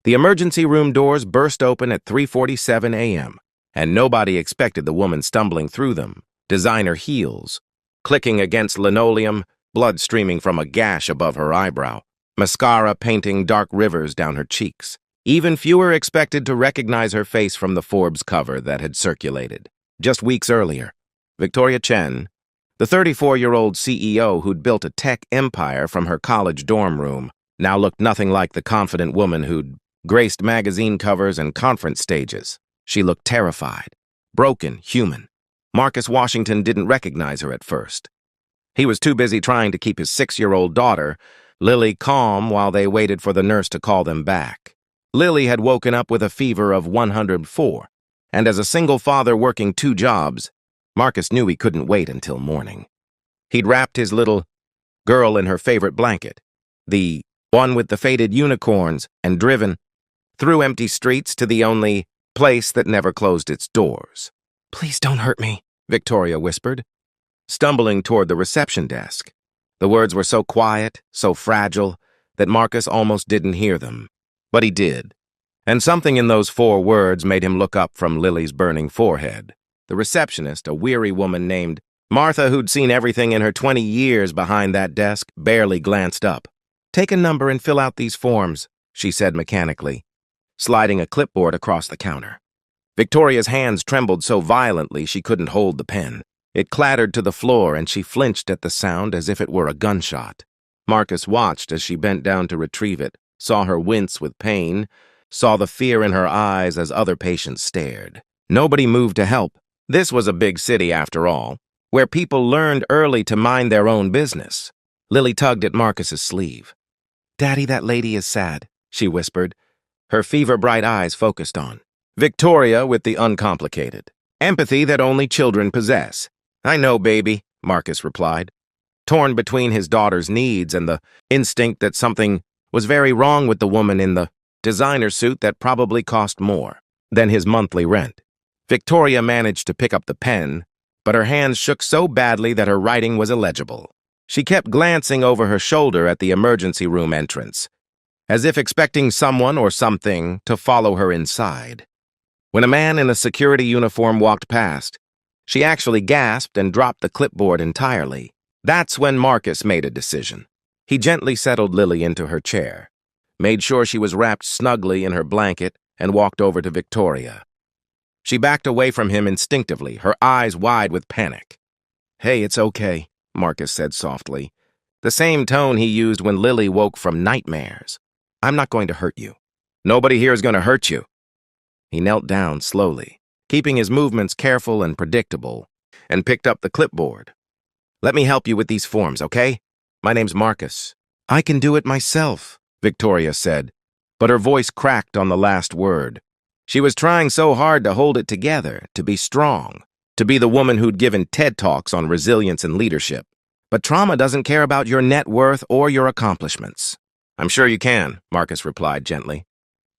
The emergency room doors burst open at 3:47 a.m., and nobody expected the woman stumbling through them, designer heels, clicking against linoleum, blood streaming from a gash above her eyebrow, mascara painting dark rivers down her cheeks. Even fewer expected to recognize her face from the Forbes cover that had circulated. Just weeks earlier, Victoria Chen, the 34-year-old CEO who'd built a tech empire from her college dorm room, now looked nothing like the confident woman who'd graced magazine covers and conference stages. She looked terrified, broken, human. Marcus Washington didn't recognize her at first. He was too busy trying to keep his 6-year-old daughter, Lily, calm while they waited for the nurse to call them back. Lily had woken up with a fever of 104, and as a single father working 2 jobs, Marcus knew he couldn't wait until morning. He'd wrapped his little girl in her favorite blanket, the one with the faded unicorns, and driven through empty streets to the only place that never closed its doors. "Please don't hurt me," Victoria whispered, stumbling toward the reception desk. The words were so quiet, so fragile, that Marcus almost didn't hear them. But he did. And something in those 4 words made him look up from Lily's burning forehead. The receptionist, a weary woman named Martha who'd seen everything in her 20 years behind that desk, barely glanced up. "Take a number and fill out these forms," she said mechanically, sliding a clipboard across the counter. Victoria's hands trembled so violently she couldn't hold the pen. It clattered to the floor and she flinched at the sound as if it were a gunshot. Marcus watched as she bent down to retrieve it, saw her wince with pain, saw the fear in her eyes as other patients stared. Nobody moved to help. This was a big city, after all, where people learned early to mind their own business. Lily tugged at Marcus's sleeve. "Daddy, that lady is sad," she whispered, her fever-bright eyes focused on Victoria with the uncomplicated empathy that only children possess. "I know, baby," Marcus replied, torn between his daughter's needs and the instinct that something was very wrong with the woman in the designer suit that probably cost more than his monthly rent. Victoria managed to pick up the pen, but her hands shook so badly that her writing was illegible. She kept glancing over her shoulder at the emergency room entrance, as if expecting someone or something to follow her inside. When a man in a security uniform walked past, she actually gasped and dropped the clipboard entirely. That's when Marcus made a decision. He gently settled Lily into her chair, made sure she was wrapped snugly in her blanket, and walked over to Victoria. She backed away from him instinctively, her eyes wide with panic. "Hey, it's okay," Marcus said softly, the same tone he used when Lily woke from nightmares. "I'm not going to hurt you. Nobody here is going to hurt you." He knelt down slowly, keeping his movements careful and predictable, and picked up the clipboard. "Let me help you with these forms, okay? My name's Marcus." "I can do it myself," Victoria said, but her voice cracked on the last word. She was trying so hard to hold it together, to be strong, to be the woman who'd given TED Talks on resilience and leadership. But trauma doesn't care about your net worth or your accomplishments. "I'm sure you can," Marcus replied gently.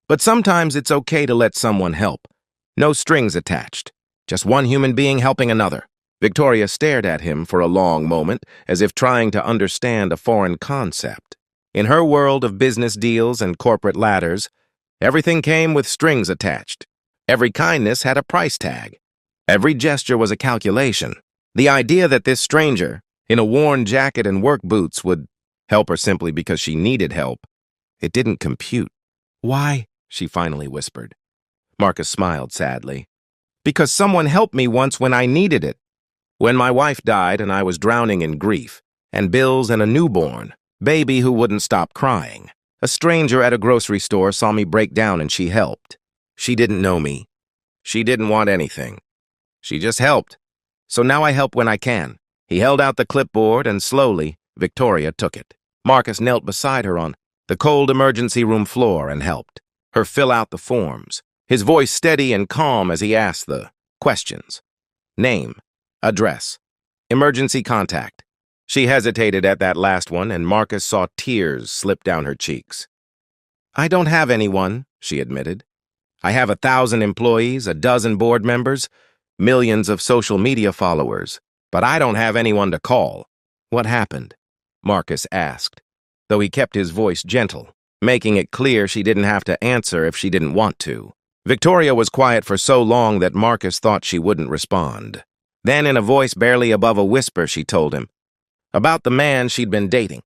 "But sometimes it's okay to let someone help. No strings attached. Just one human being helping another." Victoria stared at him for a long moment, as if trying to understand a foreign concept. In her world of business deals and corporate ladders, everything came with strings attached. Every kindness had a price tag. Every gesture was a calculation. The idea that this stranger, in a worn jacket and work boots, would help her simply because she needed help, it didn't compute. "Why?" she finally whispered. Marcus smiled sadly. "Because someone helped me once when I needed it. When my wife died and I was drowning in grief, and bills and a newborn baby who wouldn't stop crying. A stranger at a grocery store saw me break down and she helped. She didn't know me. She didn't want anything. She just helped. So now I help when I can." He held out the clipboard and slowly, Victoria took it. Marcus knelt beside her on the cold emergency room floor and helped her fill out the forms, his voice steady and calm as he asked the questions. Name, address, emergency contact. She hesitated at that last one, and Marcus saw tears slip down her cheeks. "I don't have anyone," she admitted. "I have 1,000 employees, a dozen board members, millions of social media followers, but I don't have anyone to call." "What happened?" Marcus asked, though he kept his voice gentle. making it clear she didn't have to answer if she didn't want to. Victoria was quiet for so long that Marcus thought she wouldn't respond. Then, in a voice barely above a whisper, she told him about the man she'd been dating,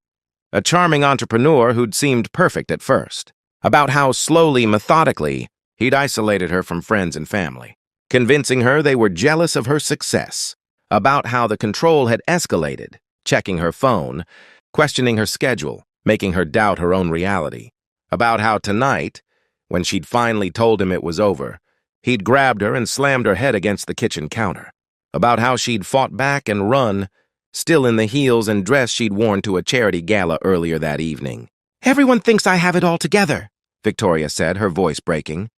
a charming entrepreneur who'd seemed perfect at first, about how slowly, methodically, he'd isolated her from friends and family, convincing her they were jealous of her success, about how the control had escalated, checking her phone, questioning her schedule, making her doubt her own reality, about how tonight, when she'd finally told him it was over, he'd grabbed her and slammed her head against the kitchen counter, about how she'd fought back and run, still in the heels and dress she'd worn to a charity gala earlier that evening. "Everyone thinks I have it all together," Victoria said, her voice breaking.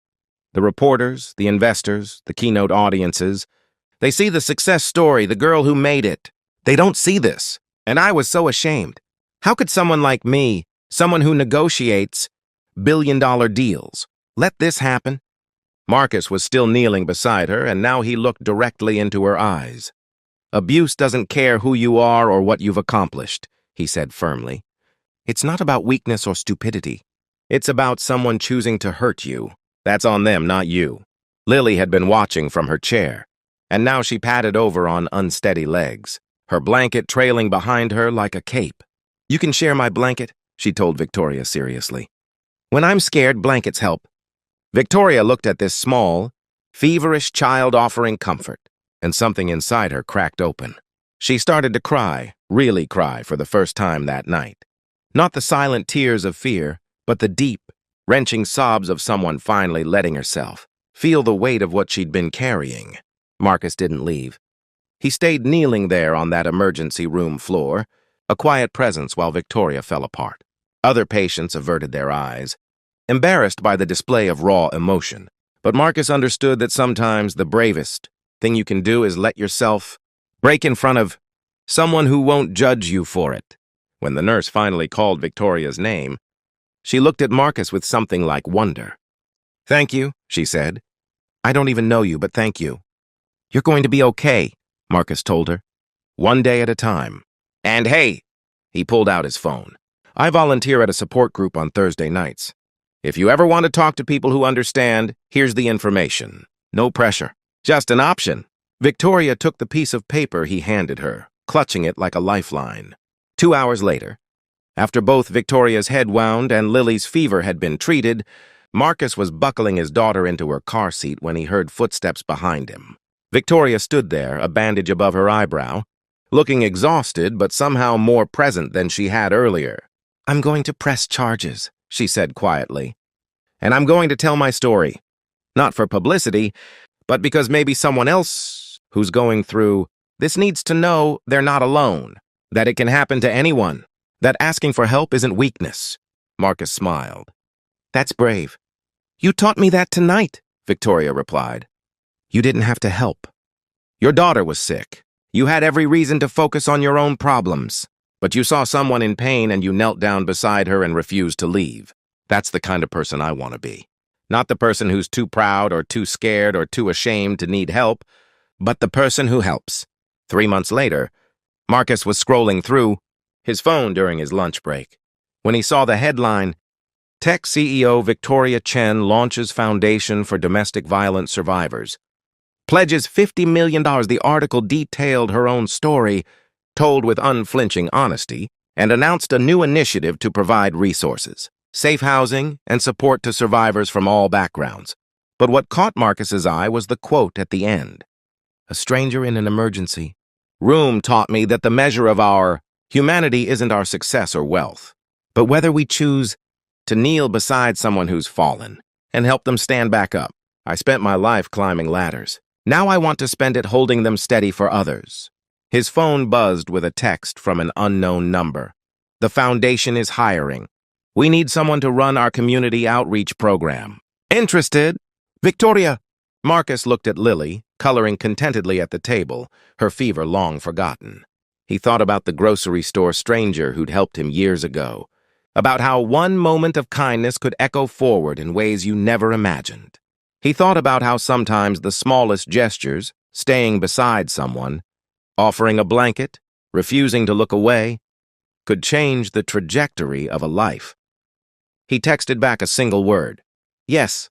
The reporters, the investors, the keynote audiences, they see the success story, the girl who made it. They don't see this. And I was so ashamed. How could someone like me, someone who negotiates billion-dollar deals, let this happen? Marcus was still kneeling beside her, and now he looked directly into her eyes. "Abuse doesn't care who you are or what you've accomplished," he said firmly. "It's not about weakness or stupidity. It's about someone choosing to hurt you. That's on them, not you." Lily had been watching from her chair, and now she padded over on unsteady legs, her blanket trailing behind her like a cape. "You can share my blanket," she told Victoria seriously. "When I'm scared, blankets help." Victoria looked at this small, feverish child offering comfort, and something inside her cracked open. She started to cry, really cry, for the first time that night. Not the silent tears of fear, but the deep, wrenching sobs of someone finally letting herself feel the weight of what she'd been carrying. Marcus didn't leave. He stayed kneeling there on that emergency room floor, a quiet presence while Victoria fell apart. Other patients averted their eyes, embarrassed by the display of raw emotion. But Marcus understood that sometimes the bravest thing you can do is let yourself break in front of someone who won't judge you for it. When the nurse finally called Victoria's name, she looked at Marcus with something like wonder. "Thank you," she said. "I don't even know you, but thank you." "You're going to be okay," Marcus told her. "One day at a time. And hey," he pulled out his phone, "I volunteer at a support group on Thursday nights. If you ever want to talk to people who understand, here's the information. No pressure. Just an option." Victoria took the piece of paper he handed her, clutching it like a lifeline. 2 hours later, after both Victoria's head wound and Lily's fever had been treated, Marcus was buckling his daughter into her car seat when he heard footsteps behind him. Victoria stood there, a bandage above her eyebrow, looking exhausted but somehow more present than she had earlier. "I'm going to press charges," she said quietly. "And I'm going to tell my story. Not for publicity, but because maybe someone else who's going through this needs to know they're not alone, that it can happen to anyone, that asking for help isn't weakness." Marcus smiled. "That's brave." "You taught me that tonight," Victoria replied. "You didn't have to help. Your daughter was sick. You had every reason to focus on your own problems. But you saw someone in pain and you knelt down beside her and refused to leave. That's the kind of person I want to be. Not the person who's too proud or too scared or too ashamed to need help, but the person who helps." 3 months later, Marcus was scrolling through his phone during his lunch break when he saw the headline, "Tech CEO Victoria Chen launches Foundation for Domestic Violence Survivors. Pledges $50 million. The article detailed her own story, told with unflinching honesty, and announced a new initiative to provide resources, safe housing, and support to survivors from all backgrounds. But what caught Marcus's eye was the quote at the end. "A stranger in an emergency room taught me that the measure of our humanity isn't our success or wealth, but whether we choose to kneel beside someone who's fallen and help them stand back up. I spent my life climbing ladders. Now I want to spend it holding them steady for others." His phone buzzed with a text from an unknown number. "The foundation is hiring. We need someone to run our community outreach program. Interested? Victoria." Marcus looked at Lily, coloring contentedly at the table, her fever long forgotten. He thought about the grocery store stranger who'd helped him years ago, about how one moment of kindness could echo forward in ways you never imagined. He thought about how sometimes the smallest gestures, staying beside someone, offering a blanket, refusing to look away, could change the trajectory of a life. He texted back a single word. Yes,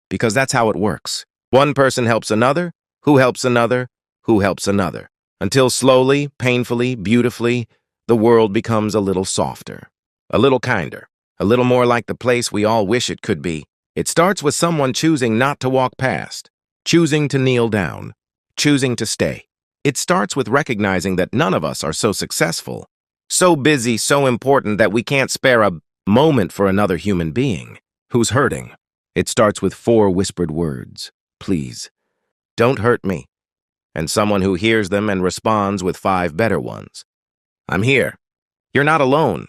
because that's how it works. One person helps another, who helps another, who helps another. Until slowly, painfully, beautifully, the world becomes a little softer, a little kinder, a little more like the place we all wish it could be. It starts with someone choosing not to walk past, choosing to kneel down, choosing to stay. It starts with recognizing that none of us are so successful, so busy, so important that we can't spare a moment for another human being who's hurting. It starts with 4 whispered words. Please, don't hurt me. And someone who hears them and responds with 5 better ones. I'm here. You're not alone.